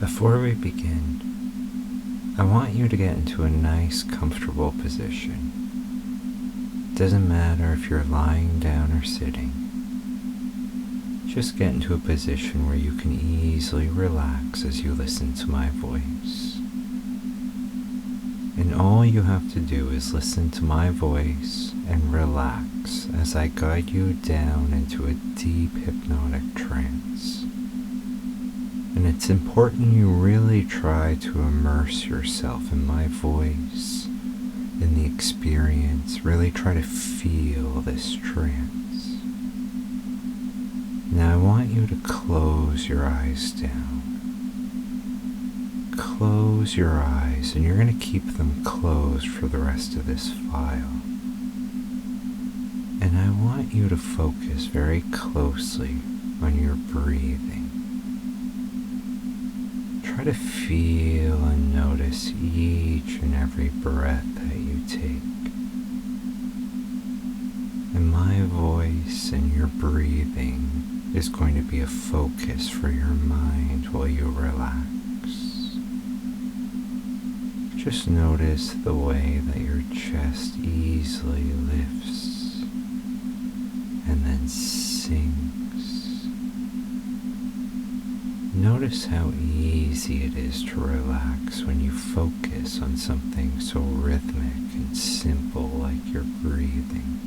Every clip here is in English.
Before we begin, I want you to get into a nice, comfortable position. It doesn't matter if you're lying down or sitting. Just get into a position where you can easily relax as you listen to my voice. And all you have to do is listen to my voice and relax as I guide you down into a deep hypnotic trance. And it's important you really try to immerse yourself in my voice, in the experience. Really try to feel this trance. Now I want you to close your eyes down. Close your eyes, and you're going to keep them closed for the rest of this file. And I want you to focus very closely on your breathing. Try to feel and notice each and every breath that you take. And my voice and your breathing is going to be a focus for your mind while you relax. Just notice the way that your chest easily lifts and then sinks. Notice how easy it is to relax when you focus on something so rhythmic and simple like your breathing.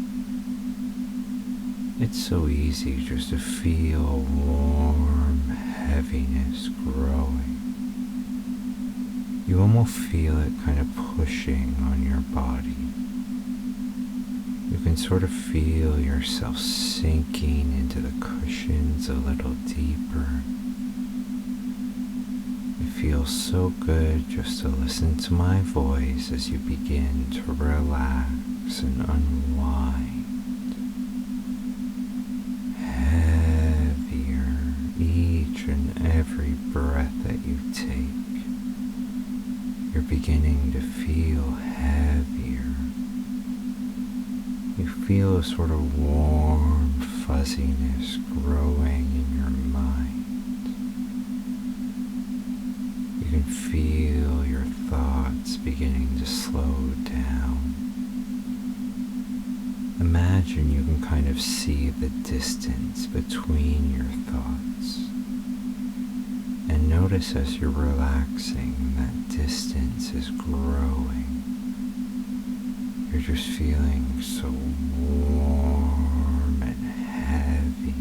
It's so easy just to feel a warm heaviness growing. You almost feel it kind of pushing on your body. You can sort of feel yourself sinking into the cushions a little deeper. It feels so good just to listen to my voice as you begin to relax and unwind. Heavier each and every breath that you take. You're beginning to feel heavier. You feel a sort of warm fuzziness growing in your mind. You can feel your thoughts beginning to slow down. Imagine you can kind of see the distance between your thoughts. And notice as you're relaxing, that distance is growing. You're just feeling so warm and heavy.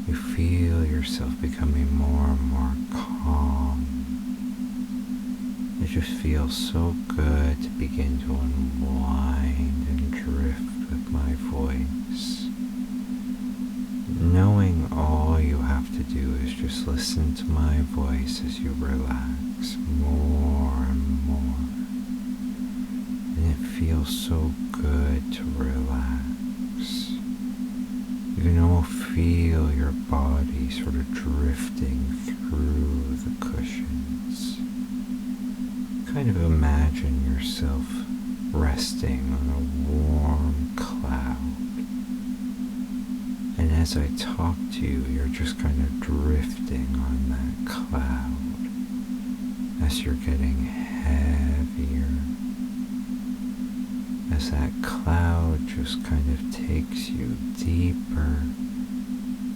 You feel yourself becoming more and more calm. It just feels so good to begin to unwind and drift with my voice. Knowing all you have to do is just listen to my voice as you relax more and more. And it feels so good to relax. You can almost feel your body sort of drifting through the cushions. Kind of imagine yourself resting on a warm cloud. And as I talk to you, you're just kind of drifting on that cloud as you're getting heavier. As that cloud just kind of takes you deeper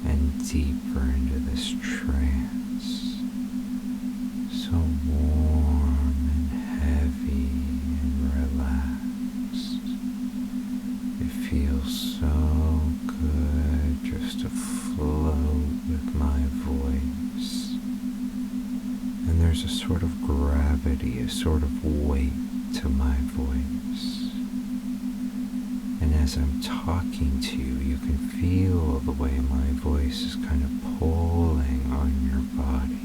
and deeper into this trance. So warm and heavy and relaxed. It feels so good just to float with my voice. And there's a sort of gravity, a sort of weight to my voice. And as I'm talking to you, you can feel the way my voice is kind of pulling on your body.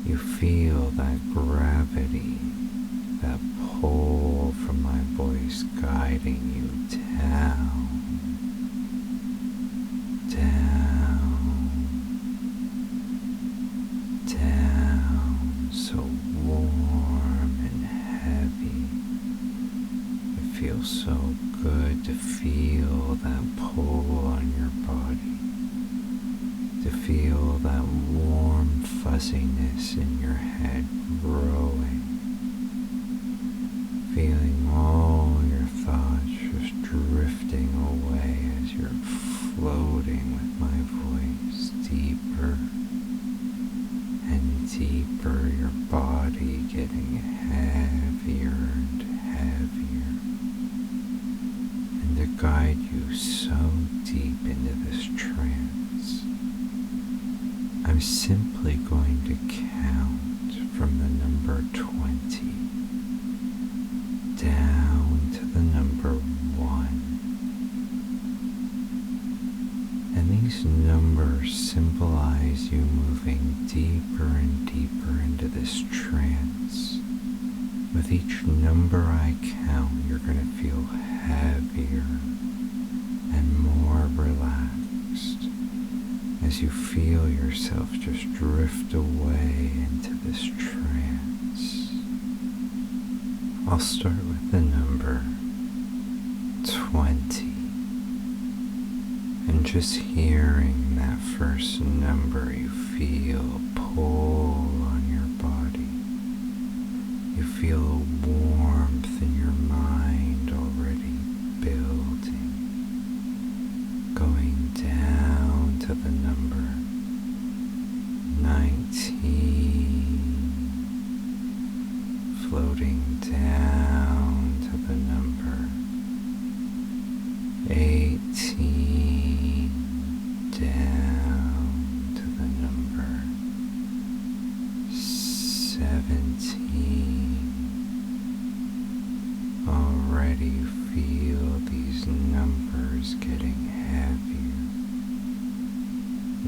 You feel that gravity, that pull from my voice guiding you down. Down, so warm and heavy. It feels so good to feel that pull on your body. fuzziness in your head growing, feeling all your thoughts just drifting away as you're floating with my voice deeper and deeper, your body getting heavier and heavier. And to guide you so deep into this trance, I'm simply going to count from the number 20 down to the number 1. And these numbers symbolize you moving deeper and deeper into this trance. With each number I count, you're going to feel heavier and more relaxed as you feel yourself just drift away into this trance. I'll start with the number 20. And just hearing that first number, you feel a pull on your body. You feel a warmth in your mind already building, going down to the number 19, floating down to the number 18, down to the number 17. Already you feel these numbers getting heavier.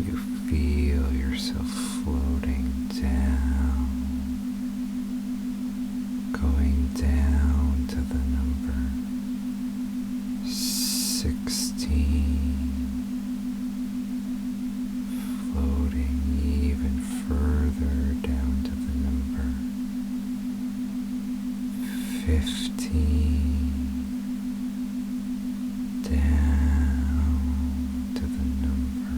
You feel yourself floating down, going down to the number 16, floating even further down to the number 15, down to the number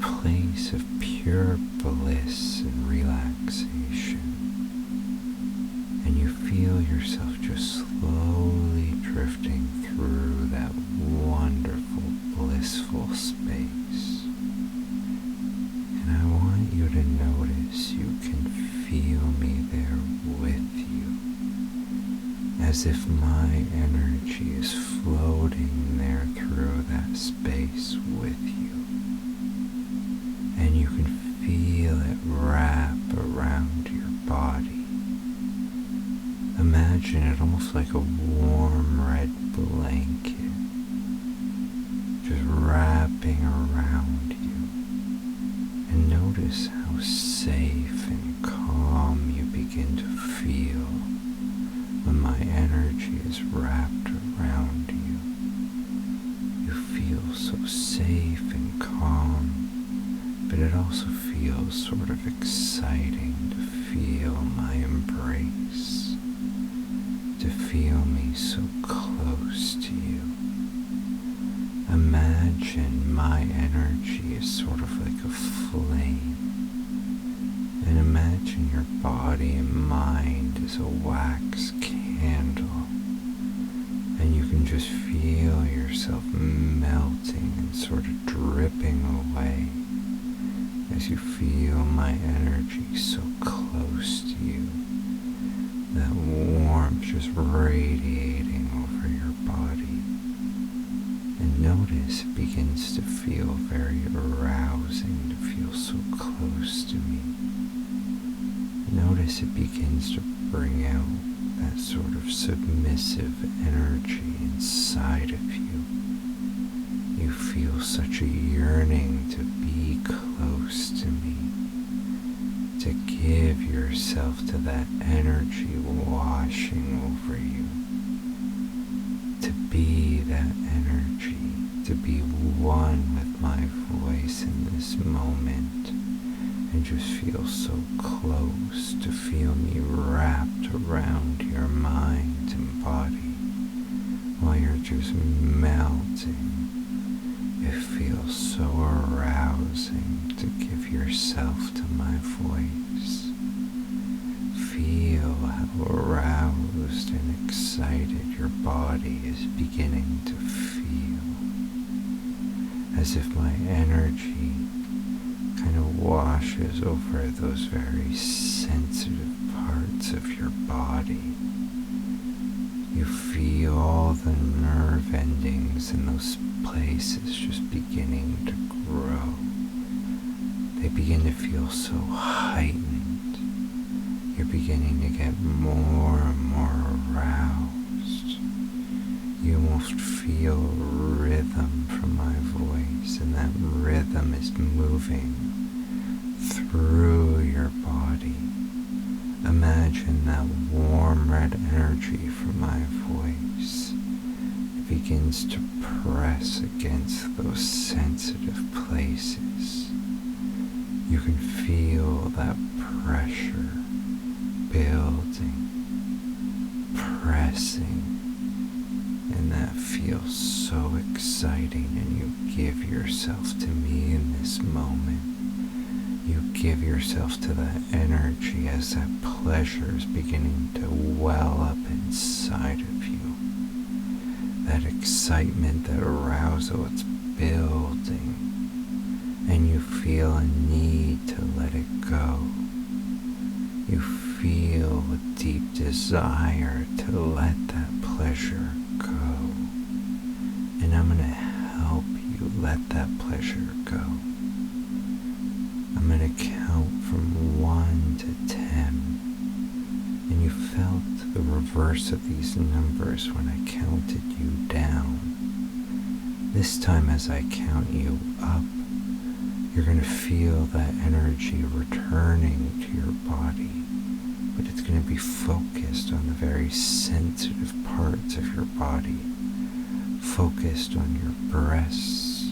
place of pure bliss and relaxation. And you feel yourself just slowly drifting through that wonderful, blissful space. And I want you to notice you can feel me there with you, as if my energy is floating there through that space with you. And you can feel it wrap around your body. Imagine it almost like a warm red blanket, just wrapping around you. And notice how safe and calm you begin to feel when my energy is wrapped around you. You feel so safe and calm, but it also feels sort of exciting to feel my embrace, to feel me so close to you. Imagine my energy is sort of like a flame, and imagine your body and mind is a wax candle, and you can just feel yourself melting and sort of dripping away as you feel my energy so close to you. That warmth just radiating over your body. And notice it begins to feel very arousing to feel so close to me. Notice it begins to bring out that sort of submissive energy inside of you. You feel such a yearning to be close to me, to give yourself to that energy washing over you, to be that energy, to be one with my voice in this moment, and just feel so close, to feel me wrapped around your mind and body while you're just melting. It feels so arousing to give yourself to my voice. Feel how aroused and excited your body is beginning to feel, as if my energy kind of washes over those very sensitive parts of your body. You feel all the nerve endings in those places just beginning to grow. They begin to feel so heightened. You're beginning to get more and more aroused. You almost feel rhythm from my voice, and that rhythm is moving through your body. Imagine that warm red energy from my voice. It begins to press against those sensitive places. You can feel that pressure building, pressing, and that feels so exciting, and you give yourself to me in this moment. You give yourself to that energy as that pleasure is beginning to well up inside of you. That excitement, that arousal, it's building, and you feel a need to let it go. You feel a deep desire to let that pleasure go. And I'm going to help you let that pleasure go. I'm going to count from 1 to 10. And you felt the reverse of these numbers when I counted you down. This time as I count you up, you're going to feel that energy returning to your body, but it's going to be focused on the very sensitive parts of your body, focused on your breasts,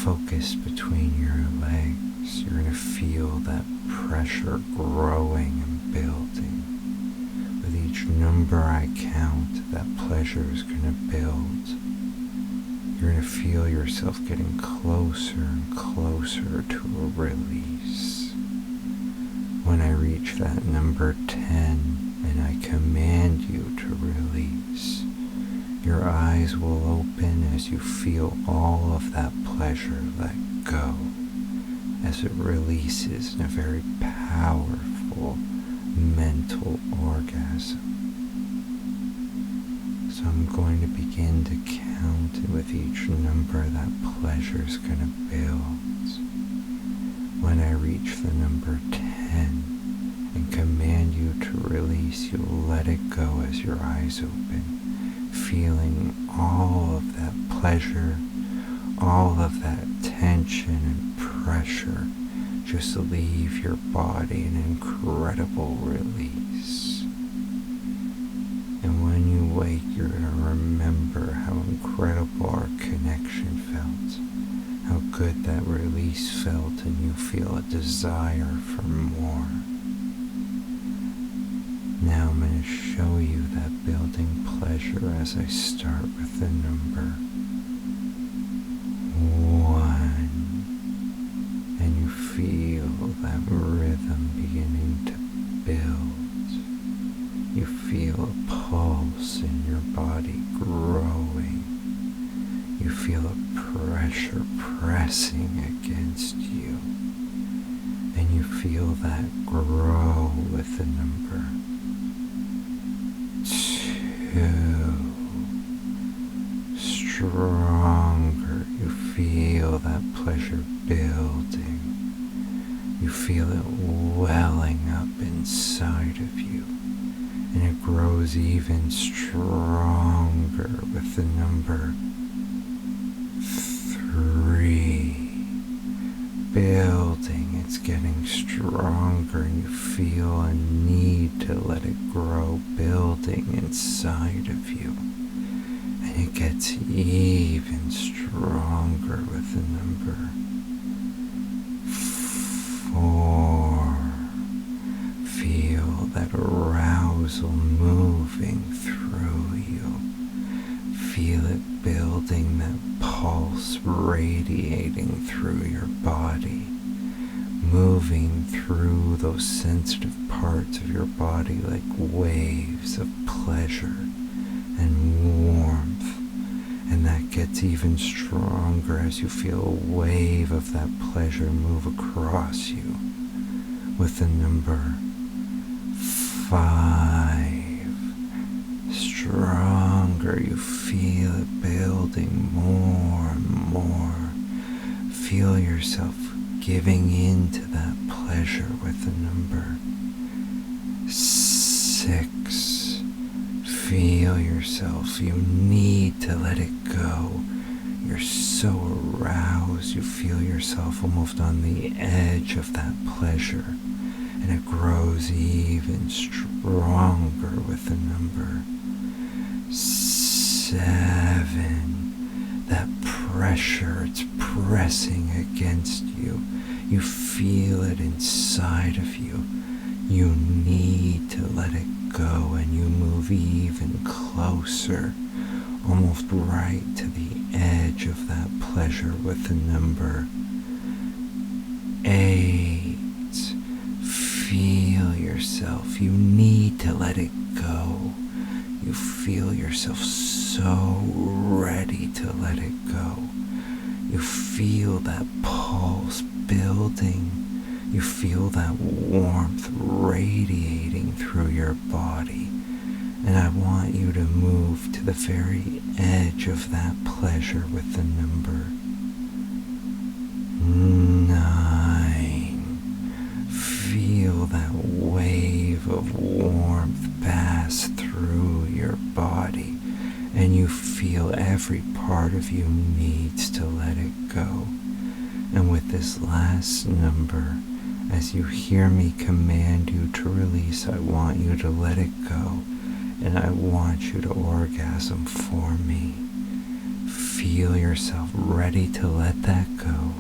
focused between your legs. You're going to feel that pressure growing and building. With each number I count, that pleasure is going to build. You're going to feel yourself getting closer and closer closer to a release. When I reach that number 10 and I command you to release, your eyes will open as you feel all of that pleasure let go, as it releases in a very powerful mental orgasm. So I'm going to begin to count, and with each number that pleasure is going to build. When I reach the number 10 and command you to release, you'll let it go as your eyes open, feeling all of that pleasure, all of that tension and pressure just leave your body, an incredible release. And when you wake, you're going to remember how incredible our connection felt, how good that release felt, and you feel a desire for more. Now I'm going to show you that building pleasure as I start with the number 1. And you feel that rhythm beginning to build. You feel a pulse in your body growing. You feel a pressure pressing against you. And you feel that grow with the number 2. Stronger. You feel that pleasure building. You feel it welling up inside of you. And it grows even stronger with the number 3. Building, it's getting stronger, and you feel a need to let it grow, building inside of you. And it gets even stronger with the number 4. Feel that arousal moving through you. Feel it building, that pulse radiating through your body, moving through those sensitive parts of your body like waves of pleasure and warmth. And that gets even stronger as you feel a wave of that pleasure move across you with the number 5. Stronger, you feel it building more and more. Feel yourself giving into that pleasure with the number 6. Feel yourself, you need to let it go. You're so aroused, you feel yourself almost on the edge of that pleasure. And it grows even stronger with the number 7. That pressure, it's pressing against you. You feel it inside of you. You need to let it go, and you move even closer, almost right to the edge of that pleasure with the number 8. Feel yourself. You need to let it go. You feel yourself so ready to let it go. You feel that pulse building. You feel that warmth radiating through your body. And I want you to move to the very edge of that pleasure with the number 9. Feel that wave of warmth pass through your body, and you feel every part of you needs to let it go. And with this last number, as you hear me command you to release, I want you to let it go, and I want you to orgasm for me. Feel yourself ready to let that go.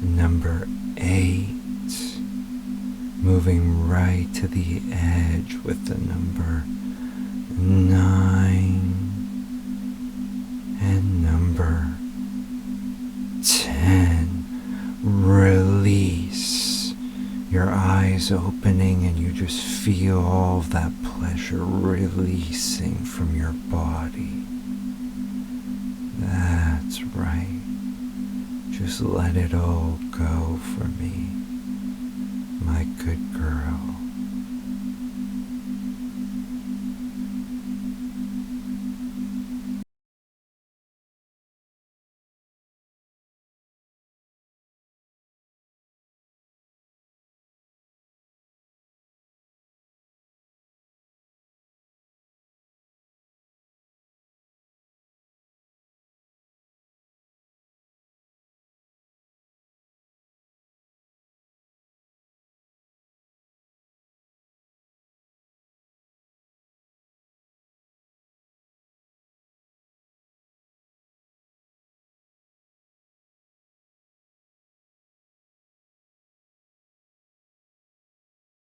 Number 8. Moving right to the edge with the number 9 and number 10. your eyes opening and you just feel all of that pleasure releasing from your body. That's right. Just let it all go for me.